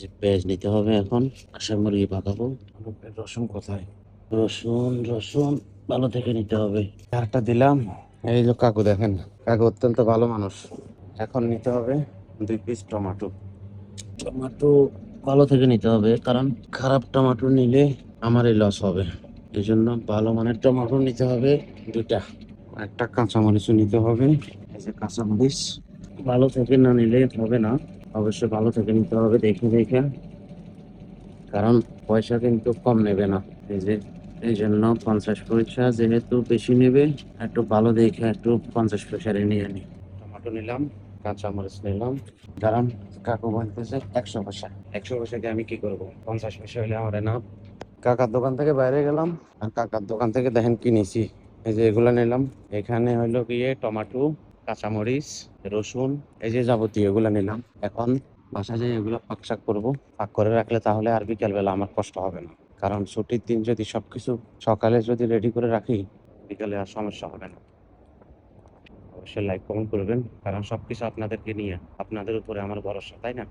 যে পেঁয়াজ নিতে হবে এখন। হাঁসের মুরগি পাকাবো। রসুন কোথায়? রসুন রসুন ভালো থেকে নিতে হবে। একটা দিলাম। এই যে কাকু দেখেন, কাকু অত্যন্ত ভালো মানুষ। এখন নিতে হবে 2 পিস টমেটো। টমেটো ভালো থেকে নিতে হবে, কারণ খারাপ টমেটো নিলে আমারই লস হবে। এই জন্য ভালো মানের টমেটো নিতে হবে 2টা। একটা কাঁচামরিচও নিতে হবে। এই যে কাঁচামরিচ ভালো থেকে না নিলে হবে না, অবশ্যই ভালো থেকে নিতে হবে দেখে দেখে, কারণ পয়সা কিন্তু কম নেবে না। এই যে এই জন্য 50 পয়সা যেহেতু বেশি নেবে, একটু ভালো দেখে একটু 50 পয়সারে নিয়ে নি। টমেটো নিলাম, কাঁচামরিচ নিলাম। কারণ কাকু বলতেছে 100 পয়সা। 100 পয়সাকে আমি কি করবো? 50 পয়সা হলে আমার না। কাকার দোকান থেকে বাইরে গেলাম, আর কাকার দোকান থেকে দেখেন কি নিছি। এই যে এগুলা নিলাম। এখানে হলো গিয়ে টমেটো, কাঁচামরিচ, রসুন, এই যে যাবতীয় এগুলা নিলাম। এখন বাসায় যাই এগুলো পাক শাক করবো। পাক করে রাখলে তাহলে আর বিকেল বেলা আমার কষ্ট হবে না। কারণ ছুটির দিন যদি সবকিছু সকালে যদি রেডি করে রাখি, বিকালে আর সমস্যা হবে না। অবশ্যই লাইক কমেন্ট করবেন, কারণ সবকিছু আপনাদেরকে নিয়ে, আপনাদের উপরে আমার ভরসা, তাই না?